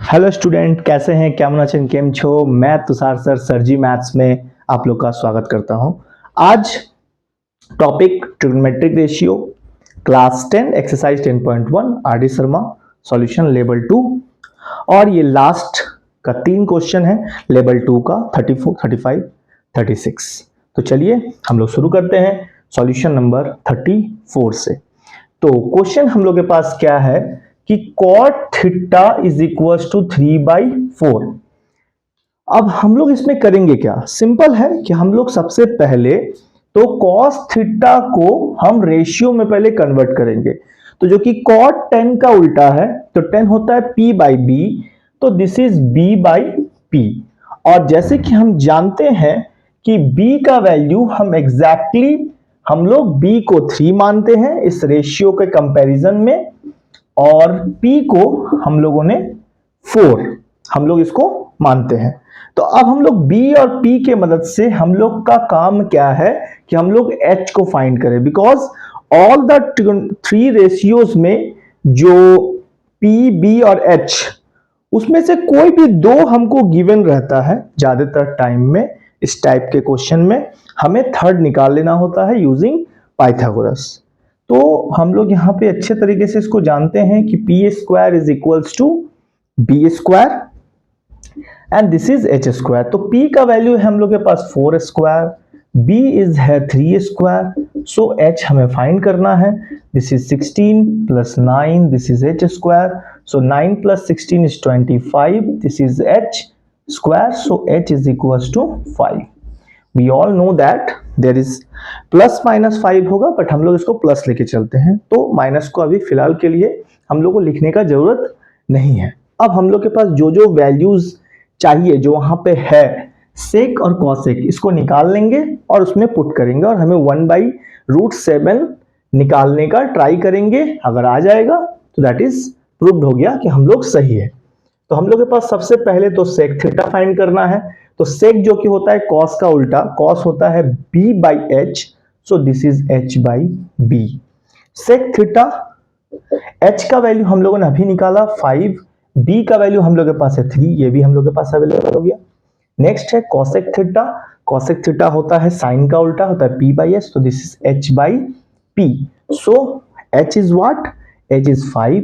Hello student, कैसे हैं? केमन आছেন? केम छो? मैं तुषार सर सरजी मैथ्स में आप लोग का स्वागत करता हूं। आज topic trigonometric ratio, class 10 exercise 10.1 R D Sharma, solution level 2। और ये लास्ट का 3 क्वेश्चन है लेवल 2 का 34, 35, 36। तो चलिए हम लोग शुरू करते हैं सॉल्यूशन नंबर 34 से। तो क्वेश्चन हम लोग के पास क्या है कि cot theta is equal to 3/4। अब हम लोग इसमें करेंगे क्या? सिंपल है कि हम लोग सबसे पहले तो cos थीटा को हम रेशियो में पहले कन्वर्ट करेंगे। तो जो कि cot 10 का उल्टा है, तो 10 होता है p/b, तो दिस इज b/p। और जैसे कि हम जानते हैं कि b का वैल्यू हम एग्जैक्टली हम लोग b को 3 मानते हैं इस रेशियो के कंपैरिजन में, और P को हम लोगों ने 4 हम लोग इसको मानते हैं। तो अब हम लोग B और P के मदद से हम लोग का काम क्या है कि हम लोग H को फाइंड करें, बिकॉज ऑल द 3 रेशियोज में जो P, B और H, उसमें से कोई भी 2 हमको गिवन रहता है ज्यादातर टाइम में। इस टाइप के क्वेश्चन में हमें थर्ड निकाल लेना होता है यूजिंग पाइथागोरस। तो हम लोग यहाँ पे अच्छे तरीके से इसको जानते हैं कि P square is equals to B square and this is H square. तो p का वैल्यू है हम लोग के पास 4 स्क्वायर, b इज है 3 स्क्वायर, सो h हमें फाइंड करना है। This is 16 plus 9, this is h square, so 9 plus 16 is 25, this is h square, so h is equals to 5। We all know that there is plus minus 5 होगा, but हम लोग इसको plus लेके चलते हैं, तो माइनस को अभी फिलहाल के लिए हम लोग को लिखने का जरूरत नहीं है। अब हम लोग के पास जो जो वैल्यूज चाहिए जो वहां पे है, सेक और कॉसेक, इसको निकाल लेंगे और उसमें पुट करेंगे और हमें 1/√7 निकालने का ट्राई करेंगे। अगर आ जाएगा तो दैट इज प्रूव्ड हो गया कि हम लोग सही है। तो हम लोग के पास सबसे पहले तो सेक थीटा फाइंड करना है। तो सेक जो कि होता है कॉस का उल्टा, कॉस होता है b/h, so this is h/b। Sec theta, h का वैल्यू हम लोगों ने अभी निकाला 5, b का वैल्यू हम लोग के पास है 3, ये भी हम लोग के पास अवेलेबल हो गया। नेक्स्ट है कॉसेक थीटा, कॉसेक थीटा होता है साइन का उल्टा, होता है p/s, तो this is h/p। So h is what? h is 5,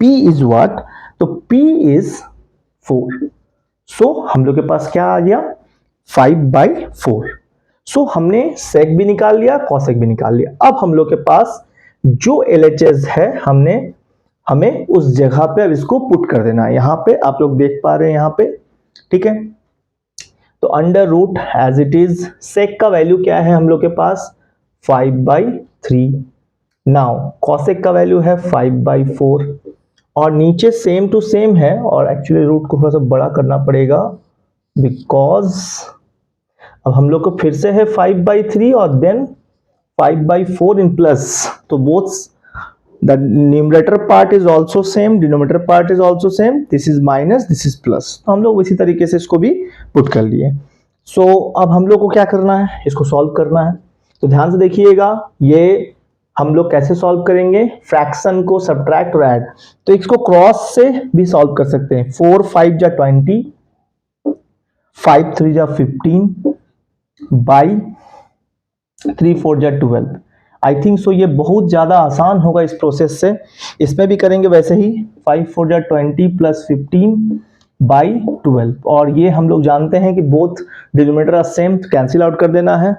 p is what? तो p इज 4। सो हम लोग के पास क्या आ गया? 5/4। सो हमने सेक भी निकाल लिया, कॉसेक भी निकाल लिया। अब हम लोग के पास जो LHS है हमें उस जगह पे अब इसको पुट कर देना है। यहां पे आप लोग देख पा रहे हैं, यहां पे ठीक है। तो under root as it is, sec का वैल्यू क्या है हम लोग के पास? 5/3। नाउ कॉसेक का वैल्यू है 5/4, और नीचे सेम टू सेम है, और एक्चुअली रूट को थोड़ा सा बड़ा करना पड़ेगा बिकॉज अब हम लोग को फिर से है 5/3 और देन 5/4 इन प्लस, तो both the numerator part is also same, denominator part is also same, this is minus, this is plus. तो हम लोग इसी तरीके से इसको भी पुट कर लिए। सो अब हम लोग को क्या करना है? इसको सॉल्व करना है। तो ध्यान से देखिएगा, ये हम लोग कैसे सॉल्व करेंगे? फ्रैक्शन को सब्ट्रैक्ट और ऐड, तो इसको क्रॉस से भी सॉल्व कर सकते हैं। 4 5 जा 20, 5 3 जा 15 बाई 3 4 जा 12। आई थिंक सो ये बहुत ज्यादा आसान होगा इस प्रोसेस से। इसमें भी करेंगे वैसे ही, 5 4 जा 20 प्लस 15 बाई 12, और ये हम लोग जानते हैं कि both denominator are same, cancel out कर देना है।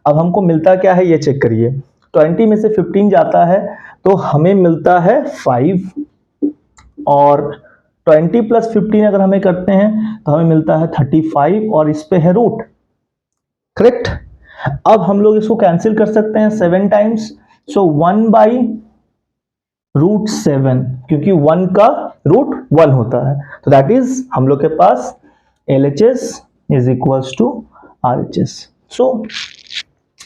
अब हमको मिलता क्या है ये चेक करिए। 20 में से 15 जाता है तो हमें मिलता है 5, और 20 प्लस 15 अगर हमें करते हैं तो हमें मिलता है 35, और इस पे है रूट, करेक्ट। अब हम लोग इसको कैंसिल कर सकते हैं 7 टाइम्स, सो 1/√7, क्योंकि 1 का रूट 1 होता है, तो दैट इज हम लोग के पास LHS is equals to RHS। So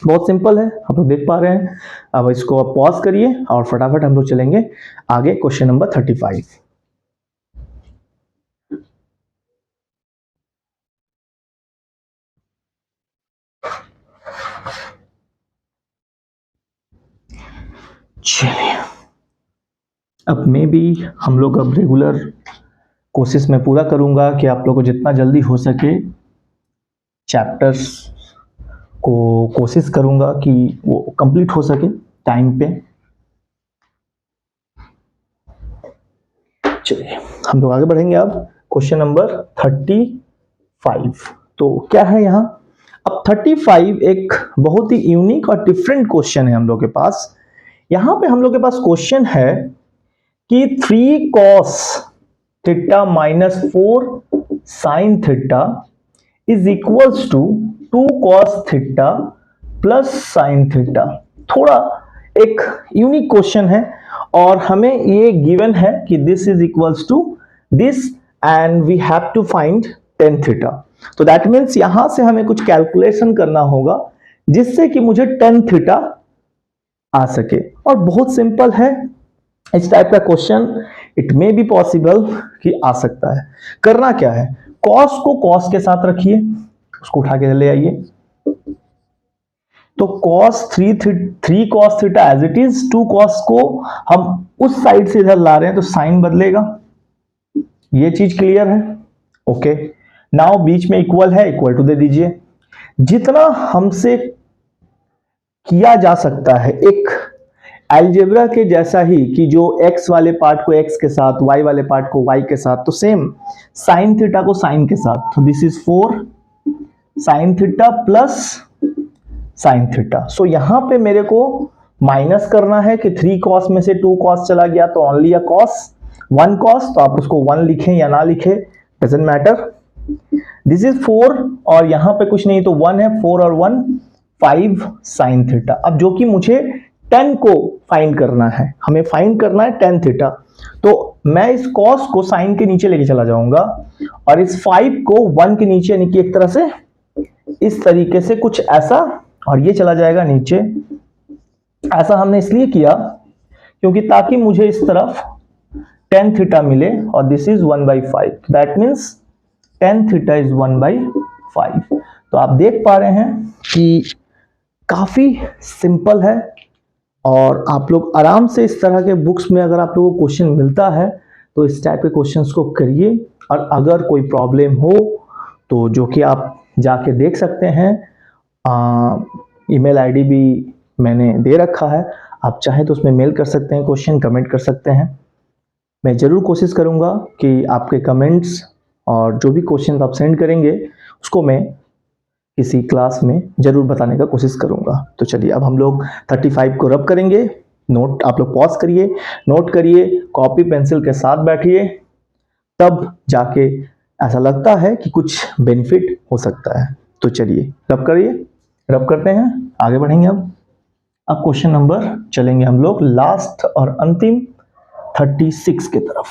बहुत सिंपल है, आप लोग देख पा रहे हैं। अब इसको आप पॉज करिए और फटाफट हम लोग चलेंगे आगे क्वेश्चन नंबर 35। चलिए, अब मे भी हम लोग अब रेगुलर कोशिश मैं पूरा करूंगा कि आप लोग को जितना जल्दी हो सके चैप्टर्स को कोशिश करूंगा कि वो कंप्लीट हो सके टाइम पे। चलिए हम लोग आगे बढ़ेंगे। अब क्वेश्चन नंबर 35। तो क्या है यहाँ, अब 35 एक बहुत ही यूनिक और डिफरेंट क्वेश्चन है हम लोग के पास। यहाँ पे हम लोग के पास क्वेश्चन है कि 3 cos theta minus 4 sine theta is equals to 2 cos theta plus sine theta. थोड़ा एक यूनिक क्वेश्चन है और हमें ये गिवन है कि this is equals to this and we have to find tan theta. तो दैट मीन्स यहां से हमें कुछ कैलकुलेशन करना होगा जिससे कि मुझे tan थीटा आ सके। और बहुत सिंपल है इस टाइप का question, it may be possible कि आ सकता है। करना क्या है, cos को cos के साथ रखिए, उसको उठा के ले आइए। तो cos 3 cos theta as it is, 2 cos को हम उस साइड से इधर ला रहे हैं तो साइन बदलेगा। ये चीज क्लियर है? ओके, नाउ बीच में इक्वल है, इक्वल टू दे दीजिए। जितना हमसे किया जा सकता है एक अलजेब्रा के जैसा ही कि जो x वाले पार्ट को x के साथ, y वाले पार्ट को y के साथ, तो सेम साइन थीटा को साइन के साथ। तो this is 4 sine theta plus sine theta. So यहां पे मेरे को माइनस करना है कि 3 cos में से 2 cos चला गया तो ओनली अ cos, 1 cos, तो आप उसको 1 लिखें या ना लिखें डजंट मैटर। दिस इज 4 और यहां पे कुछ नहीं तो 1 है, 4 और 1 5 साइन थीटा। अब जो कि मुझे tan को फाइंड करना है, हमें फाइंड करना है tan थीटा। तो मैं इस cos को साइन के नीचे लेके चला जाऊंगा और इस 5 को 1 के नीचे, यानी कि एक तरह से इस तरीके से कुछ ऐसा, और ये चला जाएगा नीचे। ऐसा हमने इसलिए किया क्योंकि ताकि मुझे इस तरफ tan थीटा मिले और this is 1/5, that means tan theta is 1/5। तो आप देख पा रहे हैं कि काफी सिंपल है और आप लोग आराम से इस तरह के बुक्स में अगर आप लोगों को क्वेश्चन मिलता है तो इस टाइप के क्वेश्चंस को करिए। और अगर कोई प्रॉब्लम हो तो जो कि आप जाके देख सकते हैं, ईमेल आईडी भी मैंने दे रखा है, आप चाहें तो उसमें मेल कर सकते हैं, क्वेश्चन कमेंट कर सकते हैं। मैं ज़रूर कोशिश करूंगा कि आपके कमेंट्स और जो भी क्वेश्चन आप सेंड करेंगे उसको मैं किसी क्लास में जरूर बताने का कोशिश करूंगा। तो चलिए अब हम लोग 35 को रब करेंगे। नोट आप लोग पॉज करिए, नोट करिए, कॉपी पेंसिल के साथ बैठिए, तब जाके ऐसा लगता है कि कुछ बेनिफिट हो सकता है। तो चलिए रब करिए, रब करते हैं, आगे बढ़ेंगे। अब क्वेश्चन नंबर चलेंगे हम लोग लास्ट और अंतिम 36 की तरफ।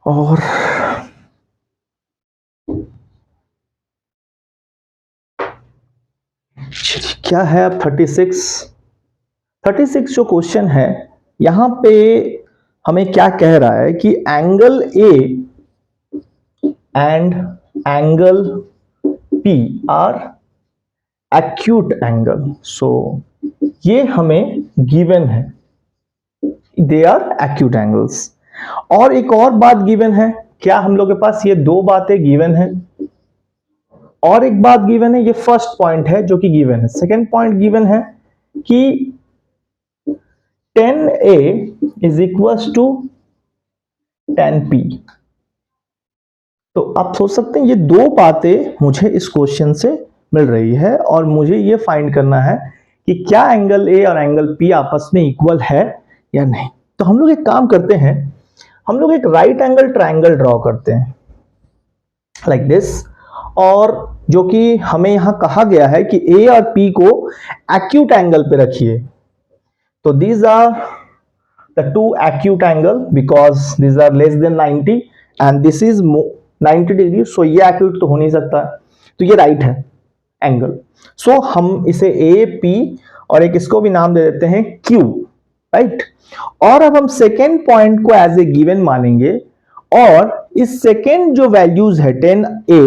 और क्या है अब 36 जो क्वेश्चन है यहां पे हमें क्या कह रहा है कि angle A and angle P are acute angle. So ये हमें गिवन है, दे आर एक्यूट एंगल्स। और एक और बात गिवन है, क्या हम लोग के पास ये दो बातें गिवन है और एक बात गिवन है, ये फर्स्ट पॉइंट है जो कि गिवन है। सेकंड पॉइंट गिवन है कि tan A is equals to tan P। तो आप सोच सकते हैं ये दो बातें मुझे इस क्वेश्चन से मिल रही है और मुझे ये फाइंड करना है कि क्या एंगल A और एंगल P आपस में इक्वल है या नहीं। तो हम लोग एक काम करते हैं, हम लोग एक राइट एंगल ट्रायंगल ड्रॉ करते हैं लाइक दिस। और जो कि हमें यहां कहा गया है कि A और P को एक्यूट एंगल पे रखिए। तो these are the two acute angle because these are less than 90 and this is 90 degree. So ये एक्यूट तो हो नहीं सकता, तो ये राइट है एंगल। सो हम इसे A P और एक इसको भी नाम दे देते हैं Q, राइट। और अब हम सेकेंड पॉइंट को एज ए गिवन मानेंगे और इस सेकेंड जो वैल्यूज है tan A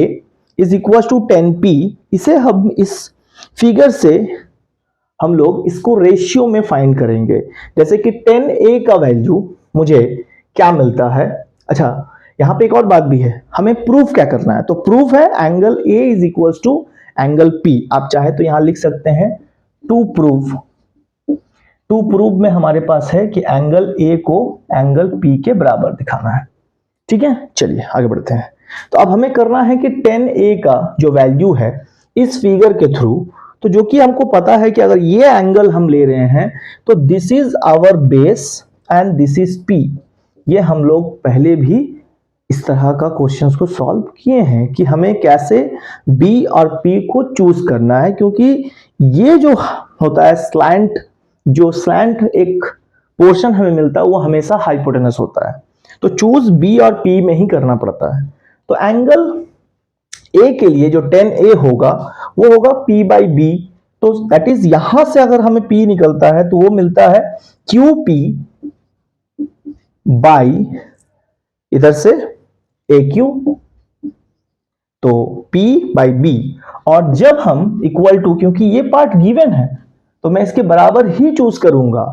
is equal to tan P, इसे हम इस फिगर से हम लोग इसको रेशियो में फाइंड करेंगे। जैसे कि 10a का वैल्यू मुझे क्या मिलता है। अच्छा, यहां पे एक और बात भी है, हमें प्रूफ क्या करना है। तो प्रूफ है angle a is equal to angle p। आप चाहे तो यहां लिख सकते हैं टू प्रूफ में हमारे पास है कि एंगल a को एंगल p के बराबर दिखाना है। ठीक है, चलिए आगे बढ़ते हैं। तो अब हमें करना है कि 10a का जो वैल्यू है इस फिगर के थ्रू, तो जो कि हमको पता है कि अगर ये एंगल हम ले रहे हैं तो this is our base and this is p। ये हम लोग पहले भी इस तरह का क्वेश्चंस को सॉल्व किए हैं कि हमें कैसे b और p को चूज करना है, क्योंकि ये जो होता है स्लैंट, जो स्लैंट एक पोर्शन हमें मिलता है वो हमेशा हाइपोटेनस होता है। तो चूज b और p में ही करना पड़ता है। तो एंगल a के लिए जो 10a होगा वो होगा p बाई बी। तो दैट इज यहां से अगर हमें p निकलता है तो वो मिलता है QP बाई इधर से AQ, तो P बाई बी। और जब हम इक्वल टू, क्योंकि ये पार्ट गिवन है तो मैं इसके बराबर ही चूज करूंगा।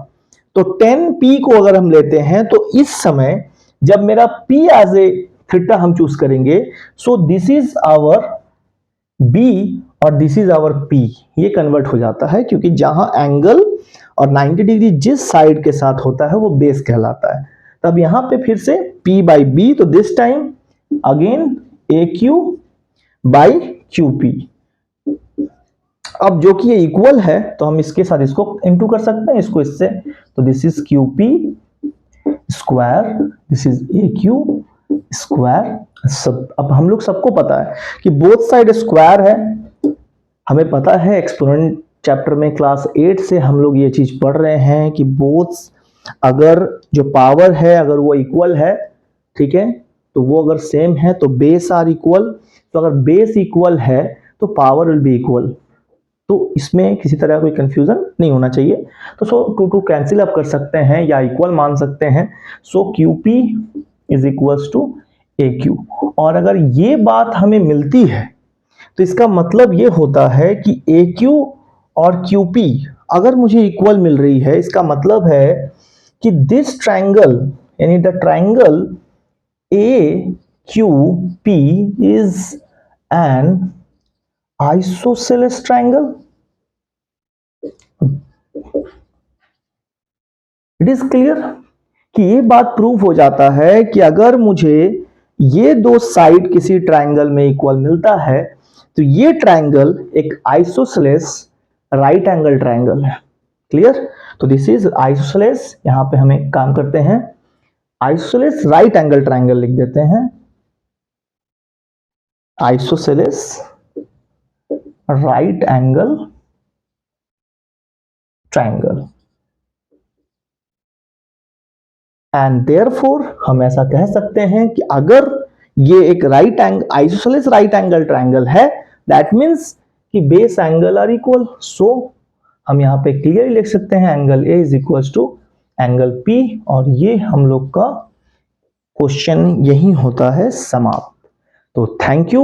तो 10p को अगर हम लेते हैं तो इस समय जब मेरा p एज ए थीटा हम चूज करेंगे, so this is our b और दिस इज आवर p। ये कन्वर्ट हो जाता है, क्योंकि जहां एंगल और 90 डिग्री जिस साइड के साथ होता है वो बेस कहलाता है। तब यहां पे फिर से p बाई बी, तो this time again AQ by QP। अब जो कि ये इक्वल है तो हम इसके साथ इसको इनटू कर सकते हैं, इसको इससे। तो this is QP square, this is AQ square. सब अब हम लोग सबको पता है कि बोथ साइड स्क्वायर है। हमें पता है एक्सपोनेंट चैप्टर में क्लास 8 से हम लोग ये चीज पढ़ रहे हैं कि बोथ, अगर जो पावर है अगर वो इक्वल है, ठीक है, तो वो अगर सेम है तो बेस आर इक्वल। तो अगर बेस इक्वल है तो पावर विल बी इक्वल। तो इसमें किसी तरह कोई कंफ्यूजन नहीं होना चाहिए। तो सो टू कैंसिल अप कर सकते हैं या इक्वल मान सकते हैं। So QP is equals to AQ। और अगर ये बात हमें मिलती है तो इसका मतलब ये होता है कि AQ और QP अगर मुझे इक्वल मिल रही है, इसका मतलब है कि दिस ट्रायंगल यानी the triangle AQP is an isosceles triangle. It is clear कि ये बात प्रूव हो जाता है कि अगर मुझे ये दो साइड किसी ट्रायंगल में इक्वल मिलता है तो ये ट्रायंगल एक आइसोसेलेस राइट एंगल ट्रायंगल है। क्लियर? तो दिस इज आइसोसेलेस, यहां पे हम एक काम करते हैं, आइसोसेलेस राइट एंगल ट्रायंगल लिख देते हैं, isosceles right angle triangle. And therefore हम ऐसा कह सकते हैं कि अगर ये एक right angle isosceles right angle triangle है, दैट मींस कि base angle are equal. So हम यहां पे क्लियरली लिख सकते हैं angle A is equal to angle P। और ये हम लोग का क्वेश्चन यही होता है समाप्त। तो thank you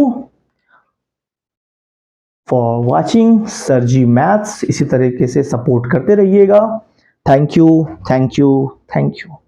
for watching sir ji maths. इसी तरीके से सपोर्ट करते रहिएगा। Thank you, thank you, thank you.